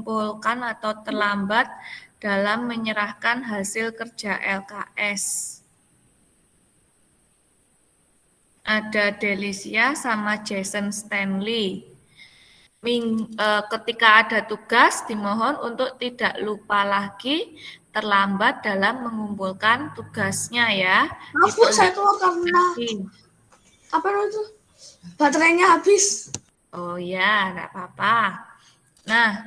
mengumpulkan atau terlambat dalam menyerahkan hasil kerja LKS. Ada Delicia sama Jason Stanley. Ketika ada tugas, dimohon untuk tidak lupa lagi terlambat dalam mengumpulkan tugasnya ya. Maaf Bu, saya keluar karena apa itu? Baterainya habis. Oh ya, enggak apa-apa. Nah,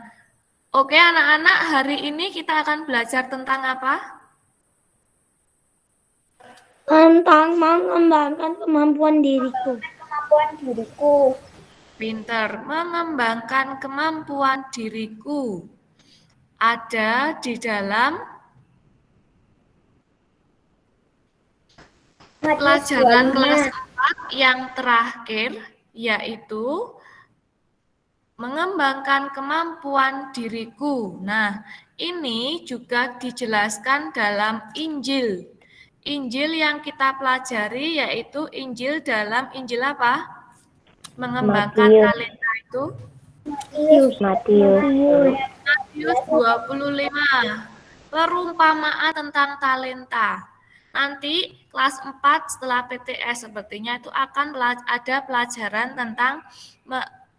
oke anak-anak, hari ini kita akan belajar tentang apa? Tentang mengembangkan kemampuan diriku. Pinter, mengembangkan kemampuan diriku. Ada di dalam pelajaran kelas 4 yang terakhir, yaitu mengembangkan kemampuan diriku. Nah, ini juga dijelaskan dalam Injil. Injil yang kita pelajari yaitu Injil dalam Injil apa? Mengembangkan talenta itu? Matius 25. Perumpamaan tentang talenta. Nanti kelas 4 setelah PTS sepertinya itu akan ada pelajaran tentang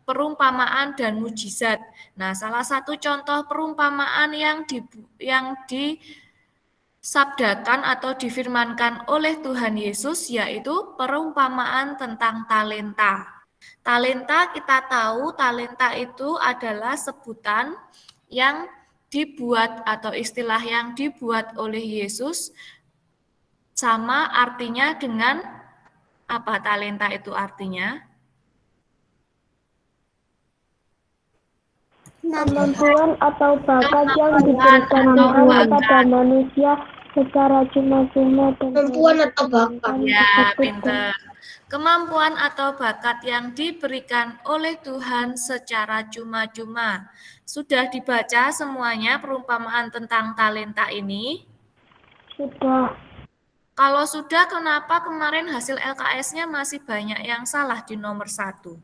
perumpamaan dan mujizat. Nah, salah satu contoh perumpamaan yang disabdakan atau difirmankan oleh Tuhan Yesus yaitu perumpamaan tentang talenta. Talenta kita tahu, talenta itu adalah sebutan yang dibuat atau istilah yang dibuat oleh Yesus, sama artinya dengan apa talenta itu artinya? Kemampuan atau bakat yang diberikan Tuhan pada manusia secara cuma-cuma. Kemampuan atau bakat. Ya, pinter. Kemampuan atau bakat yang diberikan oleh Tuhan secara cuma-cuma. Sudah dibaca semuanya perumpamaan tentang talenta ini? Sudah. Kalau sudah, kenapa kemarin hasil LKS-nya masih banyak yang salah di nomor 1?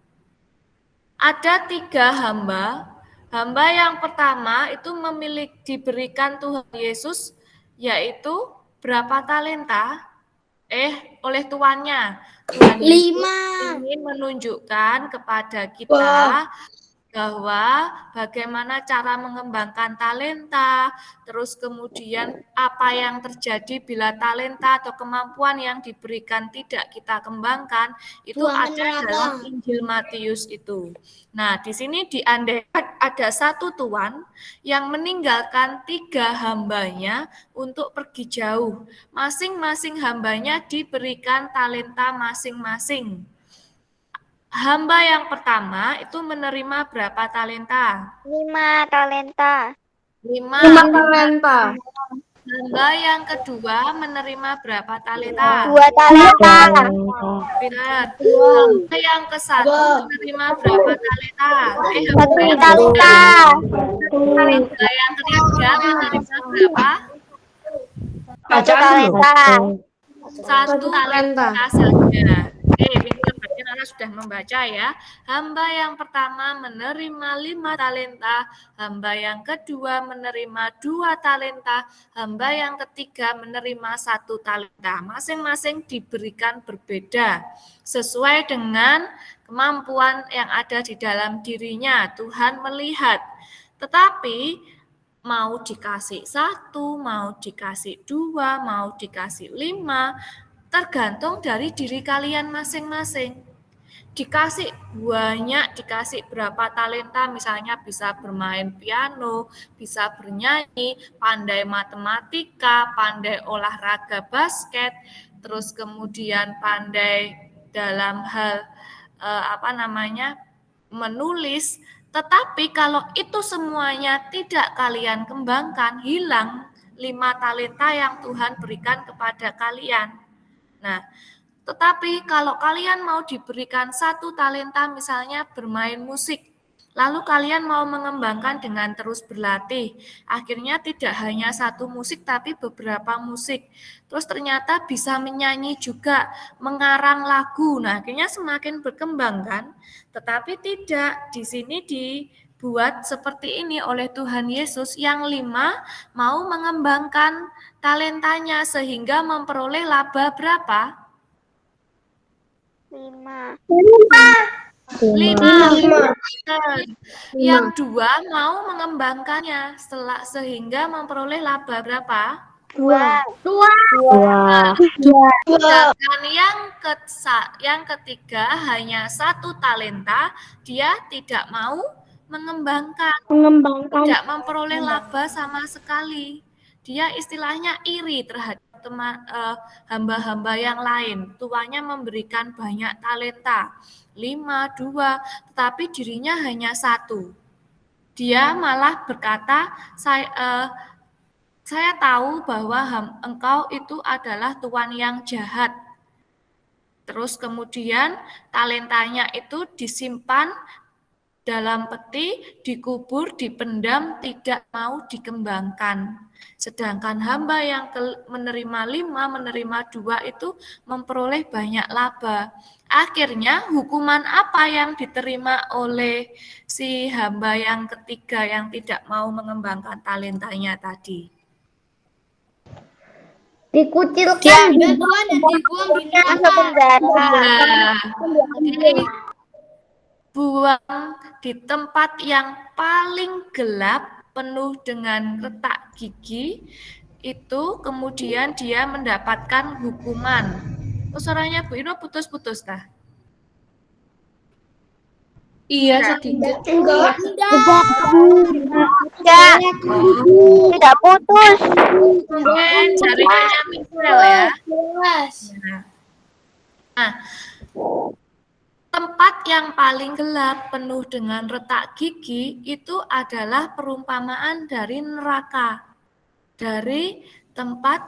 Ada 3 hamba. Hamba yang pertama itu diberikan Tuhan Yesus, yaitu berapa talenta? Oleh tuannya. Tuhan Yesus ingin menunjukkan kepada kita bahwa bagaimana cara mengembangkan talenta, terus kemudian apa yang terjadi bila talenta atau kemampuan yang diberikan tidak kita kembangkan, itu ada dalam Injil Matius itu. Nah, di sini diandaikan ada satu tuan yang meninggalkan 3 hambanya untuk pergi jauh. Masing-masing hambanya diberikan talenta masing-masing. Hamba yang pertama itu menerima berapa talenta? 5 talenta. 5 talenta. Hamba yang kedua menerima berapa talenta? 2 talenta. Benar. Hamba yang ke-1 menerima berapa talenta? 1 talenta. Hamba yang ketiga menerima berapa? 1 talenta. 1 talenta saja. Pintar, berarti Nana sudah membaca ya. Hamba yang pertama menerima 5 talenta, hamba yang kedua menerima 2 talenta, hamba yang ketiga menerima 1 talenta. Masing-masing diberikan berbeda sesuai dengan kemampuan yang ada di dalam dirinya. Tuhan melihat. Tetapi mau dikasih 1, mau dikasih 2, mau dikasih 5, tergantung dari diri kalian masing-masing. Dikasih banyak, dikasih berapa talenta, misalnya bisa bermain piano, bisa bernyanyi, pandai matematika, pandai olahraga basket, terus kemudian pandai dalam hal menulis. Tetapi kalau itu semuanya tidak kalian kembangkan, hilang 5 talenta yang Tuhan berikan kepada kalian. Nah, tetapi kalau kalian mau diberikan 1 talenta misalnya bermain musik, lalu kalian mau mengembangkan dengan terus berlatih, akhirnya tidak hanya 1 musik tapi beberapa musik. Terus ternyata bisa menyanyi juga, mengarang lagu. Nah, akhirnya semakin berkembang kan? Tetapi tidak, di sini dibuat seperti ini oleh Tuhan Yesus. Yang 5 mau mengembangkan talentanya sehingga memperoleh laba berapa? 5. 5. Yang 2 mau mengembangkannya sehingga memperoleh laba berapa? 2. Sedangkan yang ketiga hanya 1 talenta, dia tidak mau mengembangkan, tidak memperoleh laba sama sekali. Dia istilahnya iri terhadap hamba-hamba yang lain. Tuannya memberikan banyak talenta, 5, 2, tetapi dirinya hanya 1. Dia malah berkata, saya tahu bahwa engkau itu adalah tuan yang jahat. Terus kemudian talentanya itu disimpan dalam peti, dikubur, dipendam, tidak mau dikembangkan. Sedangkan hamba yang menerima 5, menerima 2 itu memperoleh banyak laba. Akhirnya hukuman apa yang diterima oleh si hamba yang ketiga yang tidak mau mengembangkan talentanya tadi? Dikucilkan dan dibuang di penjara. Buang di tempat yang paling gelap, penuh dengan retak gigi, itu kemudian dia mendapatkan hukuman. Oh, suaranya Bu Ino putus-putus tah? Iya, sedikit. Enggak. Tidak putus. Mungkin jaringannya Michelle ya. Nah, tempat yang paling gelap penuh dengan retak gigi itu adalah perumpamaan dari neraka. Dari tempat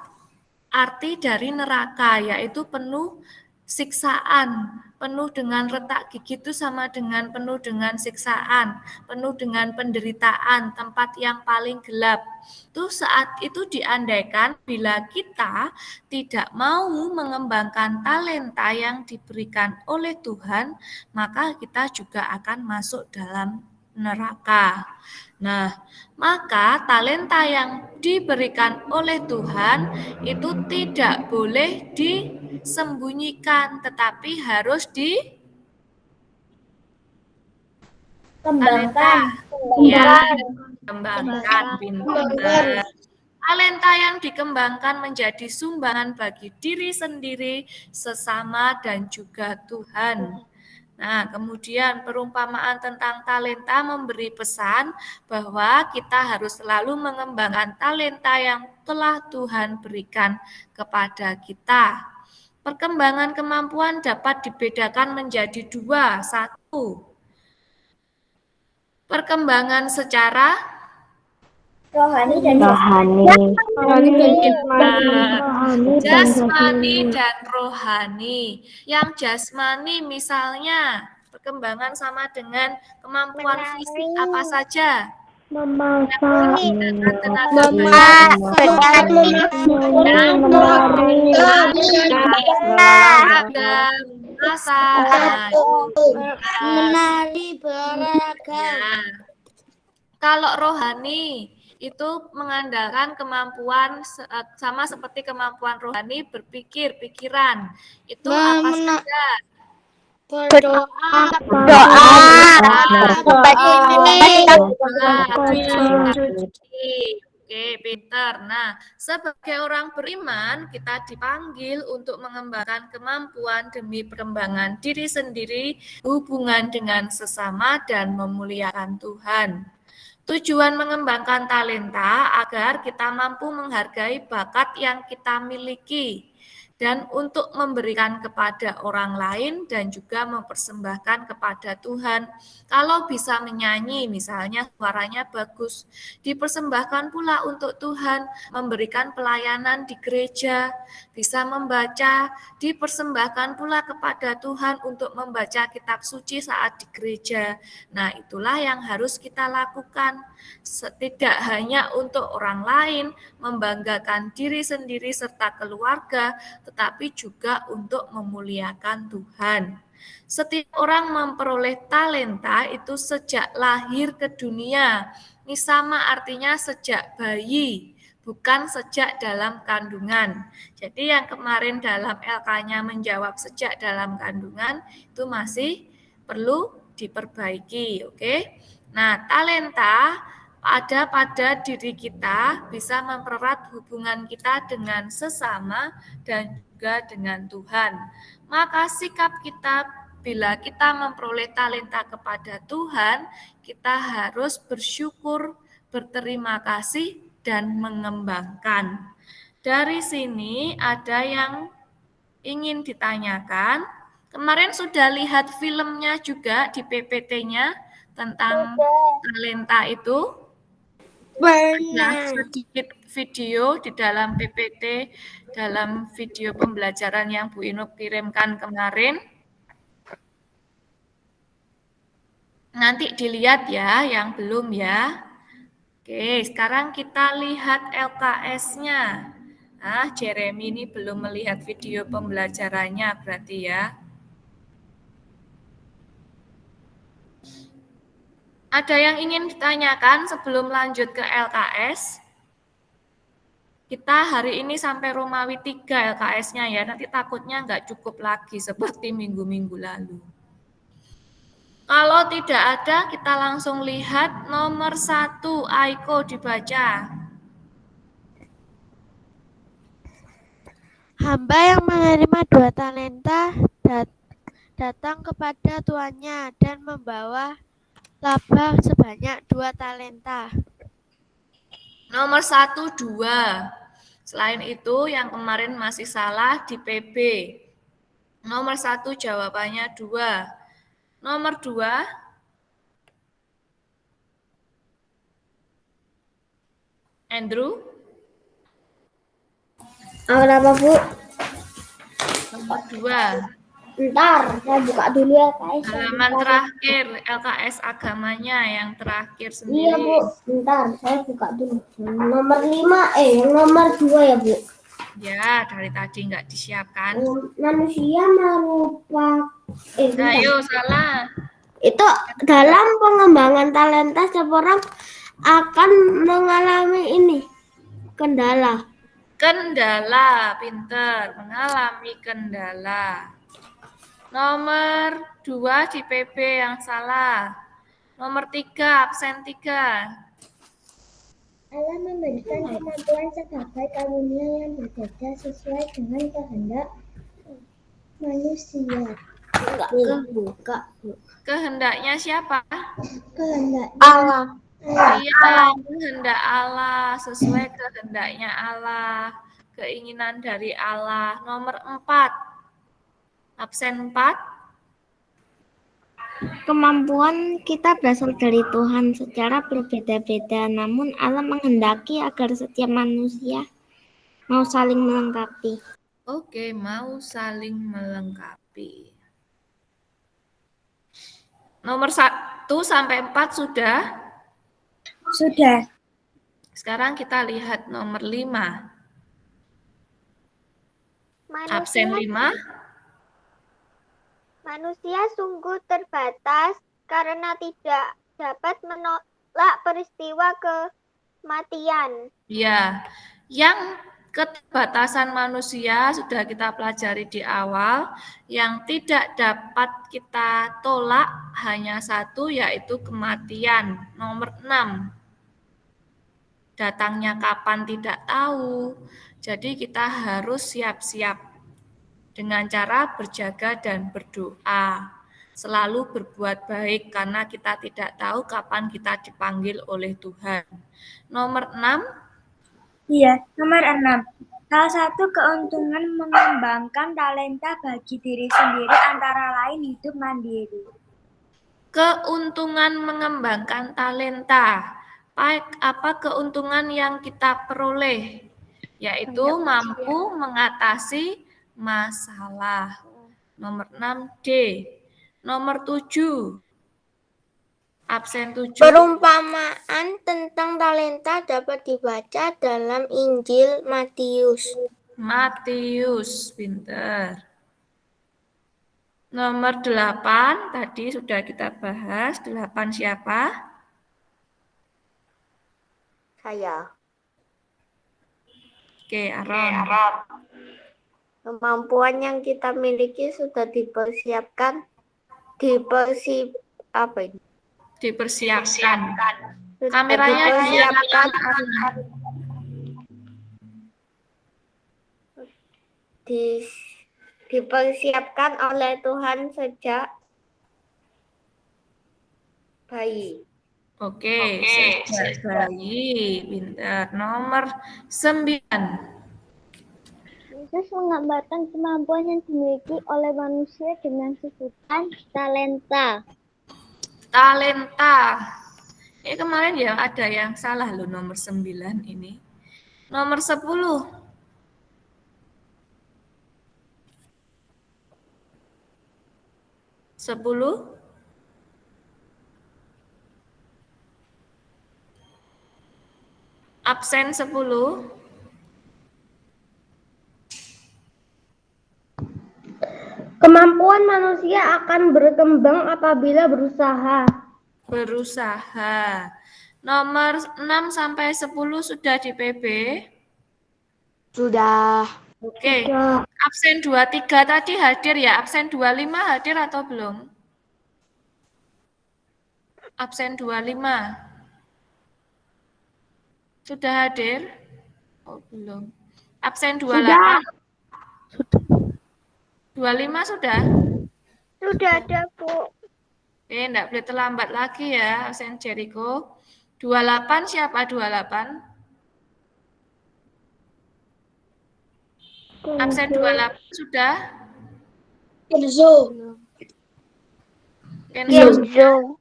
arti dari neraka yaitu penuh siksaan, penuh dengan retak gigi itu sama dengan penuh dengan siksaan, penuh dengan penderitaan, tempat yang paling gelap. Itu saat itu diandaikan bila kita tidak mau mengembangkan talenta yang diberikan oleh Tuhan, maka kita juga akan masuk dalam neraka. Nah, maka talenta yang diberikan oleh Tuhan itu tidak boleh disembunyikan, tetapi harus dikembangkan. Ya, dikembangkan, pintar. Talenta yang dikembangkan menjadi sumbangan bagi diri sendiri, sesama, dan juga Tuhan. Nah, kemudian perumpamaan tentang talenta memberi pesan bahwa kita harus selalu mengembangkan talenta yang telah Tuhan berikan kepada kita. Perkembangan kemampuan dapat dibedakan menjadi 2. 1. Perkembangan secara jasmani dan rohani. Yang jasmani misalnya perkembangan sama dengan kemampuan fisik apa saja? Memasak, Menari beragam. Kalau rohani itu mengandalkan kemampuan sama seperti kemampuan rohani berpikir, pikiran. Itu apa saja? Berdoa, Oke, pinter. Nah, sebagai orang beriman, kita dipanggil untuk mengembangkan kemampuan demi perkembangan diri sendiri, hubungan dengan sesama, dan memuliakan Tuhan. Tujuan mengembangkan talenta agar kita mampu menghargai bakat yang kita miliki dan untuk memberikan kepada orang lain dan juga mempersembahkan kepada Tuhan. Kalau bisa menyanyi, misalnya suaranya bagus, dipersembahkan pula untuk Tuhan, memberikan pelayanan di gereja, bisa membaca, dipersembahkan pula kepada Tuhan untuk membaca kitab suci saat di gereja. Nah, itulah yang harus kita lakukan. Tidak hanya untuk orang lain, membanggakan diri sendiri serta keluarga, tetapi juga untuk memuliakan Tuhan. Setiap orang memperoleh talenta itu sejak lahir ke dunia. Ini sama artinya sejak bayi, bukan sejak dalam kandungan. Jadi yang kemarin dalam LK-nya menjawab sejak dalam kandungan itu masih perlu diperbaiki, oke? Nah, talenta ada pada diri kita bisa mempererat hubungan kita dengan sesama dan juga dengan Tuhan. Maka sikap kita bila kita memperoleh talenta kepada Tuhan, kita harus bersyukur, berterima kasih, dan mengembangkan. Dari sini ada yang ingin ditanyakan. Kemarin sudah lihat filmnya juga di PPT-nya tentang talenta itu. Ada sedikit video di dalam PPT, dalam video pembelajaran yang Bu Inu kirimkan kemarin. Nanti dilihat ya, yang belum ya. Oke, sekarang kita lihat LKS-nya. Nah, Jeremy ini belum melihat video pembelajarannya berarti ya. Ada yang ingin ditanyakan sebelum lanjut ke LKS? Kita hari ini sampai Romawi 3 LKS-nya ya, nanti takutnya nggak cukup lagi seperti minggu-minggu lalu. Kalau tidak ada, kita langsung lihat nomor 1, Aiko dibaca. Hamba yang menerima 2 talenta datang kepada tuannya dan membawa laba sebanyak 2 talenta. Nomor 1, 2. Selain itu, yang kemarin masih salah di PB. Nomor 1 jawabannya 2. Nomor 2, Andrew. Apa, Bu? Nomor 2. Bentar, saya buka dulu LKS. Halaman terakhir, LKS agamanya yang terakhir sendiri. Iya, Bu. Bentar, saya buka dulu. Nomor 5, nomor 2 ya, Bu. Ya, dari tadi nggak disiapkan. Manusia merupakan Ayo, salah. itu dalam pengembangan talenta setiap orang akan mengalami ini kendala. Kendala, pinter, mengalami kendala. Nomor 2 di PB yang salah. Nomor 3, absen 3. Allah memberikan kemampuan sebagai karunia yang berbeda sesuai dengan kehendak manusia. Buka. Kehendaknya siapa? Kehendak Allah. Iya, kehendak Allah, sesuai kehendaknya Allah, keinginan dari Allah. Nomor 4, absen 4. Kemampuan kita berasal dari Tuhan secara berbeda-beda, namun Allah menghendaki agar setiap manusia mau saling melengkapi. Oke, mau saling melengkapi. Nomor 1 sampai 4 sudah? Sudah. Sekarang kita lihat nomor 5. Absen 5. Manusia sungguh terbatas karena tidak dapat menolak peristiwa kematian. Ya, yang keterbatasan manusia sudah kita pelajari di awal. Yang tidak dapat kita tolak hanya satu, yaitu kematian. Nomor 6. Datangnya kapan tidak tahu. Jadi kita harus siap-siap dengan cara berjaga dan berdoa. Selalu berbuat baik karena kita tidak tahu kapan kita dipanggil oleh Tuhan. Nomor 6. Iya, nomor 6. Salah satu keuntungan mengembangkan talenta bagi diri sendiri antara lain hidup mandiri. Keuntungan mengembangkan talenta. Apa keuntungan yang kita peroleh? Yaitu mampu mengatasi masalah. Nomor 6D. Nomor 7. Absen 7. Perumpamaan tentang talenta dapat dibaca dalam Injil Matius. Matius, pinter. Nomor 8 tadi sudah kita bahas. 8 siapa? Saya. Oke, Aron. Kemampuan yang kita miliki sudah dipersiapkan, Dipersiapkan. Sudah Kameranya dipersiapkan, dipersiapkan oleh Tuhan sejak bayi. Oke, sejak bayi. Pintar. Nomor 9. Yesus menggambarkan kemampuan yang dimiliki oleh manusia dengan sebutan talenta. Talenta. Kemarin ya ada yang salah loh nomor 9 ini. Nomor 10. Absen 10. Kemampuan manusia akan berkembang apabila berusaha. Nomor 6 sampai 10 sudah di PB? Sudah. Oke. Absen 23 tadi hadir ya? Absen 25 hadir atau belum? Absen 25. Sudah hadir? Oh, belum. Absen 28? Sudah. 25 sudah? Sudah ada, Bu. Enggak boleh terlambat lagi ya, absen Jericho. 28 siapa 28? Absen 28 sudah? Kenzo. Kenzo.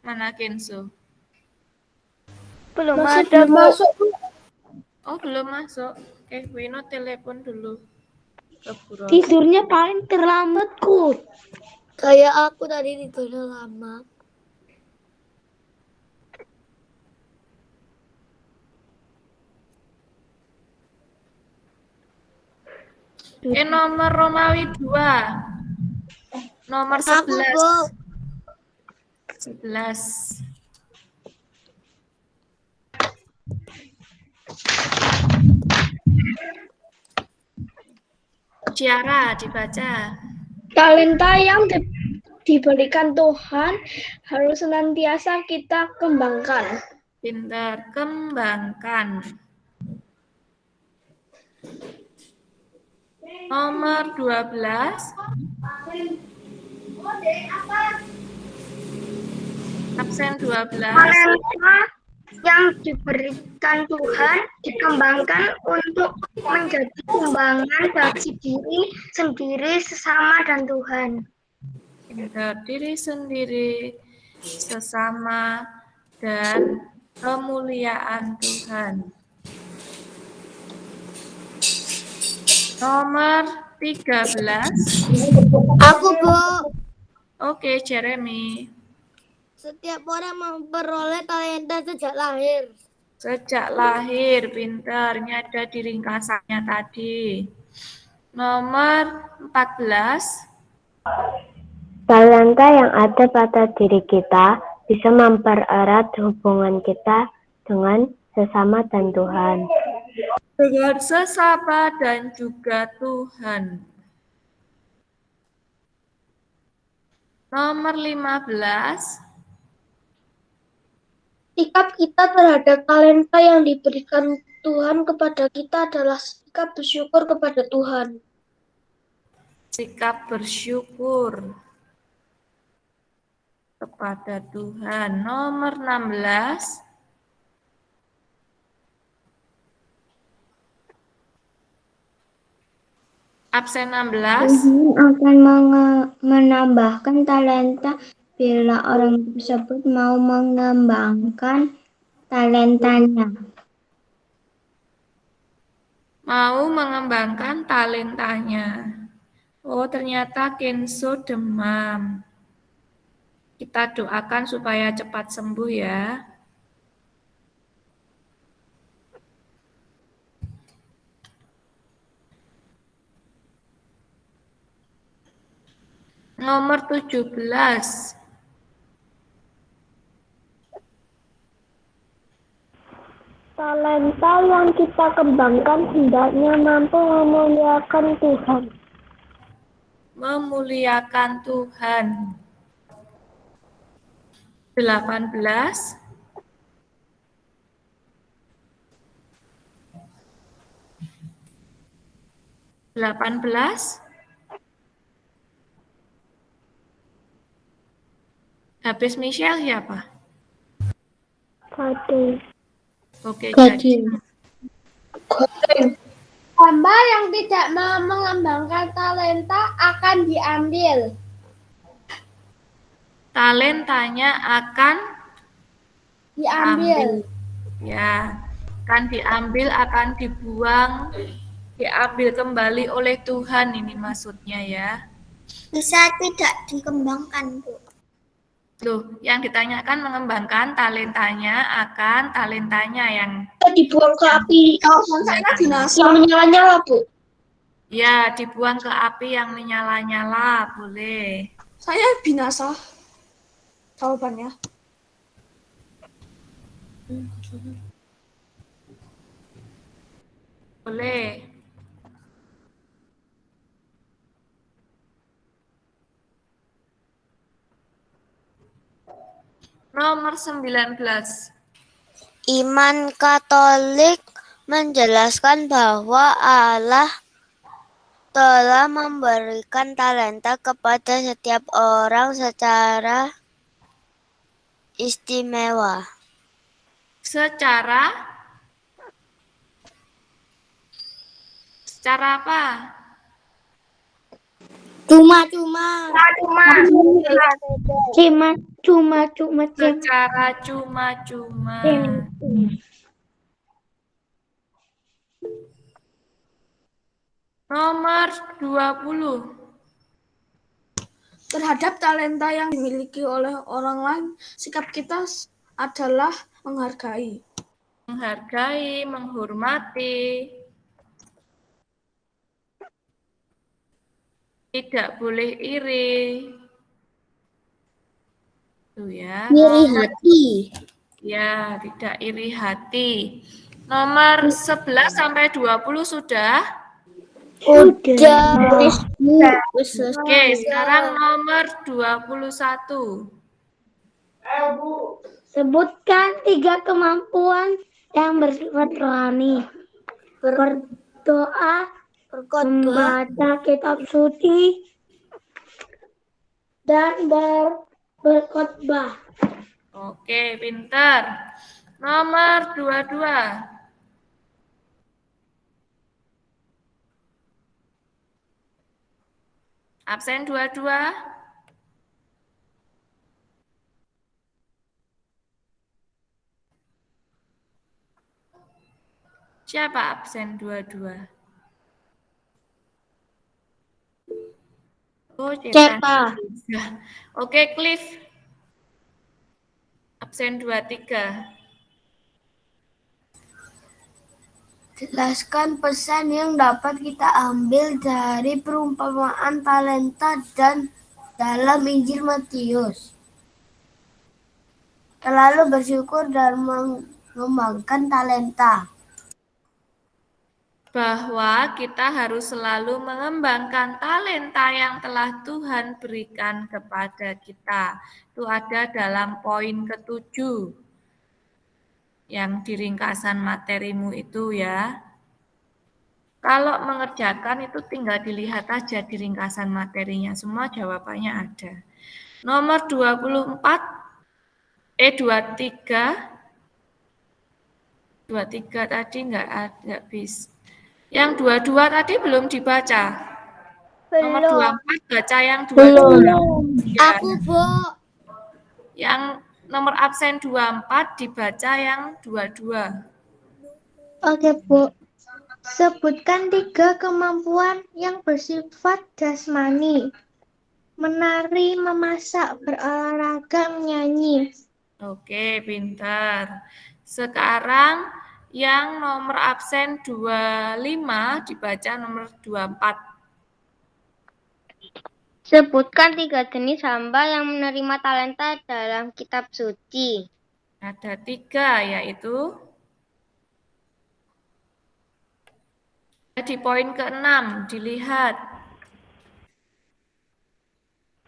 Mana Kenzo? Belum Masih ada, belum Bu. masuk. Oh, belum masuk. Oke, Wino telepon dulu ke Bu Rosa. Tidurnya paling terlambat, Ku. Kayak aku tadi tidurnya lama. Nomor Romawi 2. Nomor 11. 11. Ciara dibaca. Talenta yang diberikan Tuhan harus senantiasa kita kembangkan. Pintar, kembangkan. Nomor 12. Absen 12. Talenta yang diberikan Tuhan dikembangkan untuk menjadi kembangan bagi diri sendiri, sesama, dan Tuhan. Pintar, diri sendiri, sesama, dan kemuliaan Tuhan. Nomor 13. Aku, Bu. Oke, Jeremy. Setiap orang memperoleh talenta sejak lahir. Sejak lahir, pintar. Ini ada di ringkasannya tadi. Nomor 14. Talenta yang ada pada diri kita bisa mempererat hubungan kita dengan sesama dan Tuhan. Dengan sesama dan juga Tuhan. Nomor 15. Sikap kita terhadap talenta yang diberikan Tuhan kepada kita adalah sikap bersyukur kepada Tuhan. Sikap bersyukur kepada Tuhan. Nomor 16. Absen 16. Tuhan akan menambahkan talenta bila orang tersebut mau mengembangkan talentanya. Mau mengembangkan talentanya. Oh, ternyata Kenzo demam. Kita doakan supaya cepat sembuh ya. Nomor 17. Talenta yang kita kembangkan hendaknya mampu memuliakan Tuhan. Memuliakan Tuhan. 18. Habis Michelle siapa? Gading. Oke, Gading. Hamba yang tidak mau mengembangkan talenta akan diambil. Talentanya akan Diambil. ya, akan diambil, akan dibuang, diambil kembali oleh Tuhan, ini maksudnya ya. Bisa tidak dikembangkan, Bu. Loh, yang ditanyakan mengembangkan talentanya akan talentanya yang Dibuang ke api. Yang menyala-nyala, Bu. ya dibuang ke api yang menyala-nyala, boleh. Saya binasa. Jawabannya. Boleh. Nomor 19. Iman Katolik menjelaskan bahwa Allah telah memberikan talenta kepada setiap orang secara istimewa. Secara apa? Cuma-cuma. Secara cuma-cuma. Nomor 20. Terhadap talenta yang dimiliki oleh orang lain, sikap kita adalah menghargai. Menghargai, menghormati. Tidak boleh iri. Tuh ya. Iri hati. Ya, tidak iri hati. Nomor 11 sampai 20 sudah? Udah. Oke, sekarang nomor 21. Sebutkan 3 kemampuan yang bersifat rohani. Berdoa, membaca kitab suci, dan berkhotbah. Oke, pintar. Nomor 22. Absen 22. Siapa absen 22? Oh, Cepa. Oke, Cliff. Absen 23. Jelaskan pesan yang dapat kita ambil dari perumpamaan talenta dan dalam Injil Matius. Selalu bersyukur dan mengembangkan talenta. Bahwa kita harus selalu mengembangkan talenta yang telah Tuhan berikan kepada kita. Itu ada dalam poin ke-7 yang di ringkasan materimu itu ya. Kalau mengerjakan itu tinggal dilihat aja di ringkasan materinya, semua jawabannya ada. Nomor 23 tadi nggak bisa. Yang 22 tadi belum dibaca. Nomor 24 baca yang 22. Ya. Aku, Bu. Yang nomor absen 24 dibaca yang 22. Oke, Bu. Sebutkan 3 kemampuan yang bersifat jasmani. Menari, memasak, berolahraga, menyanyi. Oke, pintar. Sekarang yang nomor absen 25 dibaca nomor 24. Sebutkan 3 jenis hamba yang menerima talenta dalam kitab suci. Ada 3, yaitu di poin ke-6, dilihat.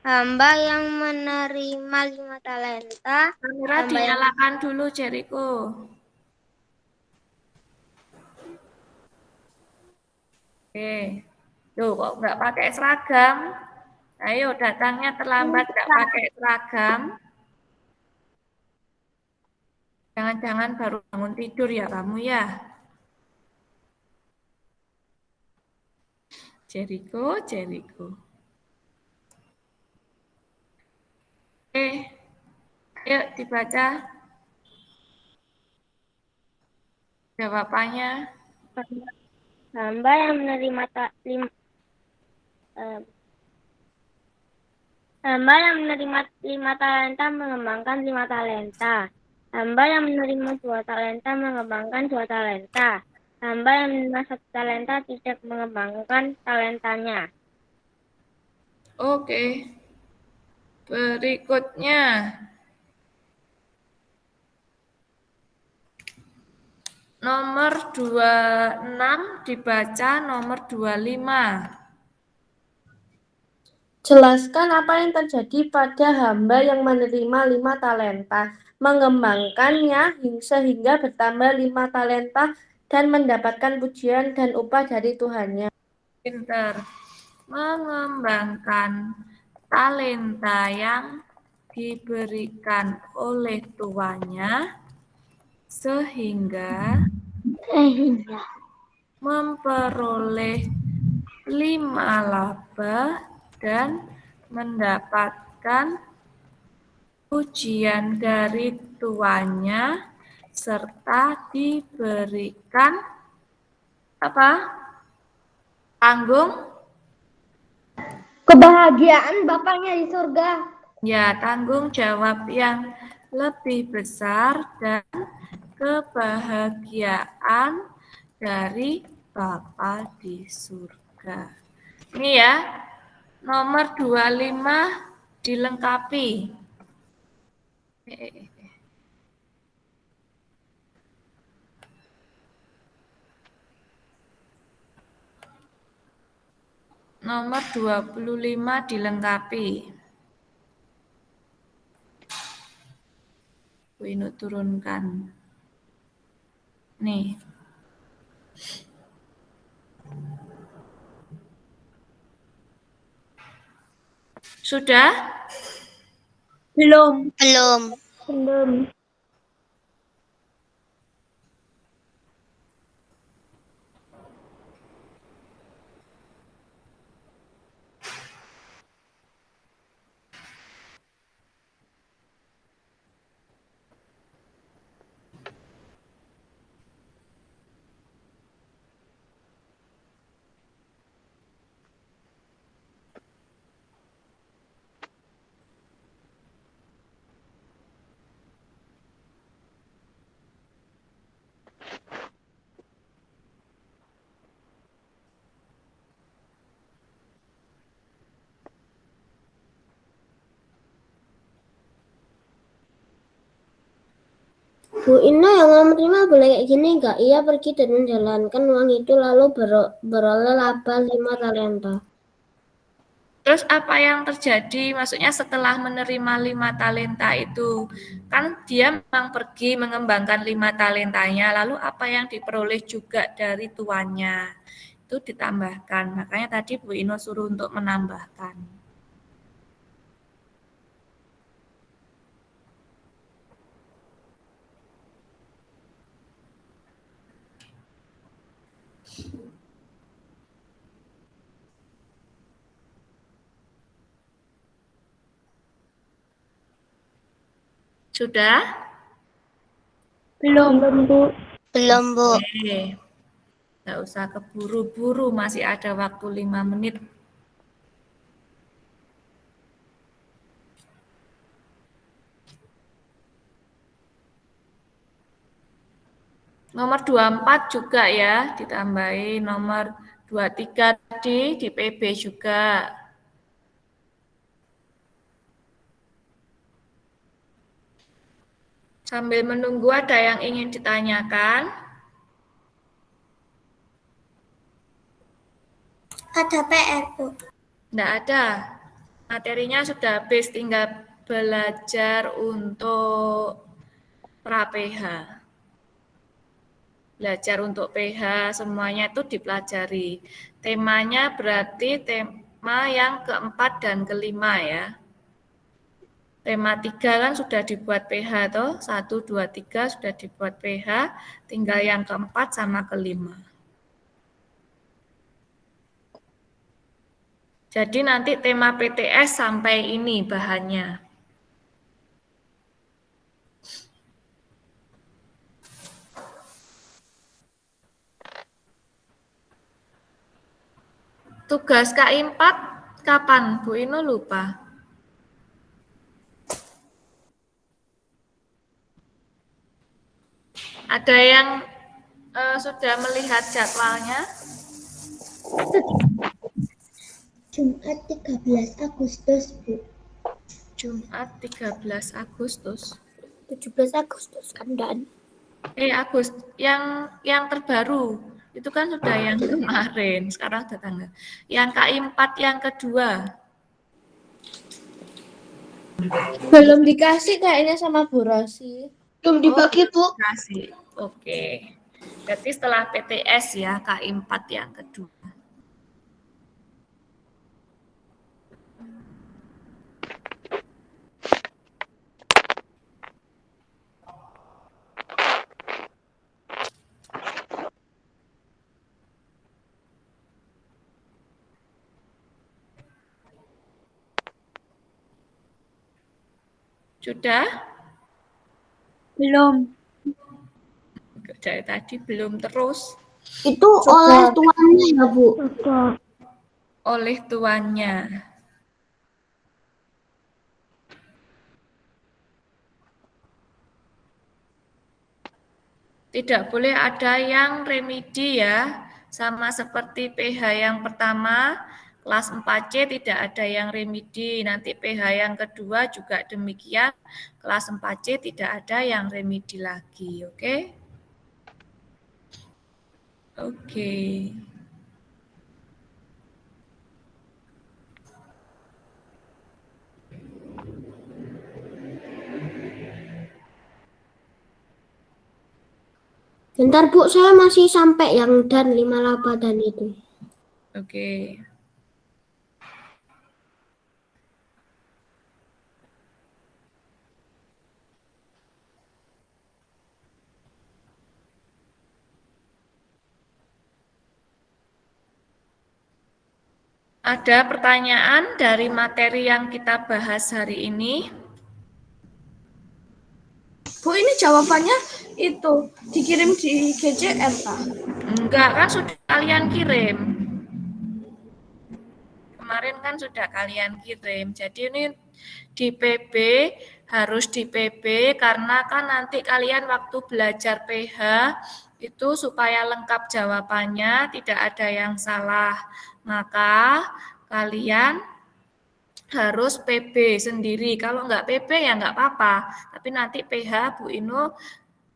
Hamba yang menerima 5 talenta. Kamera Hamba yang dinyalakan dulu, Jericho. Oke. Tuh, kok nggak pakai seragam? Ayo, datangnya terlambat nggak pakai seragam. Jangan-jangan baru bangun tidur ya kamu ya. Jericho. Ayo dibaca jawabannya. hamba yang menerima hamba yang menerima 5 talenta mengembangkan 5 talenta. Hamba yang menerima 2 talenta mengembangkan 2 talenta. Hamba yang menerima 1 talenta tidak mengembangkan talentanya. Oke. Berikutnya. Nomor 26 dibaca nomor 25. Jelaskan apa yang terjadi pada hamba yang menerima 5 talenta, mengembangkannya sehingga bertambah 5 talenta dan mendapatkan pujian dan upah dari Tuhannya. Pinter. Mengembangkan talenta yang diberikan oleh tuannya sehingga memperoleh 5 laba dan mendapatkan pujian dari tuannya serta diberikan apa? Tanggung Kebahagiaan Bapaknya di surga. ya, tanggung jawab yang lebih besar dan kebahagiaan dari Bapa di surga. Ini ya, nomor 25 dilengkapi. Nomor 25 dilengkapi. Ini turunkan. Nih. Sudah? Belum. Bu Ina yang nomor 5 boleh kayak gini nggak? Ia pergi dan menjalankan uang itu lalu beroleh laba 5 talenta. Terus apa yang terjadi? Maksudnya setelah menerima 5 talenta itu, kan dia memang pergi mengembangkan 5 talentanya, lalu apa yang diperoleh juga dari tuannya? Itu ditambahkan. Makanya tadi Bu Ino suruh untuk menambahkan. Sudah? Belum, Bu. Oke. Nggak usah keburu-buru, masih ada waktu 5 menit. Nomor 24 juga ya, ditambahin nomor 23 tadi di PB juga. Sambil menunggu ada yang ingin ditanyakan? Ada PR, Bu. Tidak ada. Materinya sudah habis, tinggal belajar untuk pra-PH. Belajar untuk PH, semuanya itu dipelajari. Temanya berarti tema yang keempat dan kelima ya. Tema 3 kan sudah dibuat PH toh, 1, 2, 3 sudah dibuat PH, tinggal yang keempat sama kelima. Jadi nanti tema PTS sampai ini bahannya. Tugas KI 4 kapan? Bu Ino lupa. Ada yang sudah melihat jadwalnya? Jumat 13 Agustus, Bu. Jumat 13 Agustus. 17 Agustus kan, Dan? Yang terbaru. Itu kan sudah yang kemarin, sekarang sudah tanggal. Yang KI 4 yang kedua. Belum dikasih kayaknya sama Bu Rosi. Belum dibagi, Bu. Kasih. Oke. Berarti setelah PTS ya, KI 4 yang kedua. Sudah? Belum. Dari tadi belum terus. Itu oleh tuannya ya, Bu? Oleh tuannya. Tidak boleh ada yang remedi ya. Sama seperti PH yang pertama, kelas 4C tidak ada yang remedi. Nanti PH yang kedua juga demikian. Kelas 4C tidak ada yang remedi lagi, oke? Oke. Bentar, Bu, saya masih sampai yang dan 5 laba dan itu. Oke. Ada pertanyaan dari materi yang kita bahas hari ini? Bu, ini jawabannya itu dikirim di GCM, Pak. Enggak, kan sudah kalian kirim. Kemarin kan sudah kalian kirim. Jadi ini di PB, harus di PB karena kan nanti kalian waktu belajar PH itu supaya lengkap jawabannya, tidak ada yang salah. Maka kalian harus PB sendiri. Kalau enggak PB ya enggak apa-apa. Tapi nanti PH Bu Ino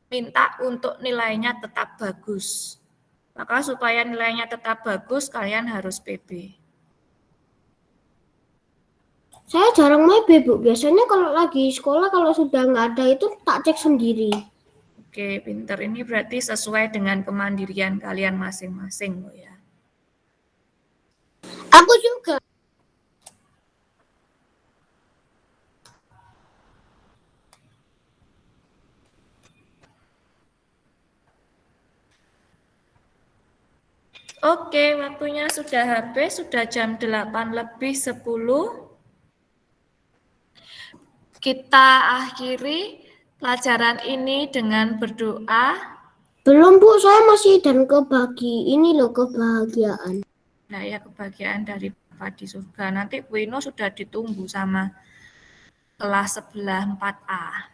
minta untuk nilainya tetap bagus. Maka supaya nilainya tetap bagus, kalian harus PB. Saya jarang PB, Bu. Biasanya kalau lagi sekolah, kalau sudah nggak ada itu tak cek sendiri. Oke, pinter. Ini berarti sesuai dengan kemandirian kalian masing-masing, Bu ya. Aku juga. Oke, waktunya sudah habis, sudah jam 8:10. Kita akhiri pelajaran ini dengan berdoa. Belum, Bu. Saya masih dan kebahagiaan. Nah ya, kebahagiaan dari Bapa di surga. Nanti Bu Ino sudah ditunggu sama kelas sebelah 4A.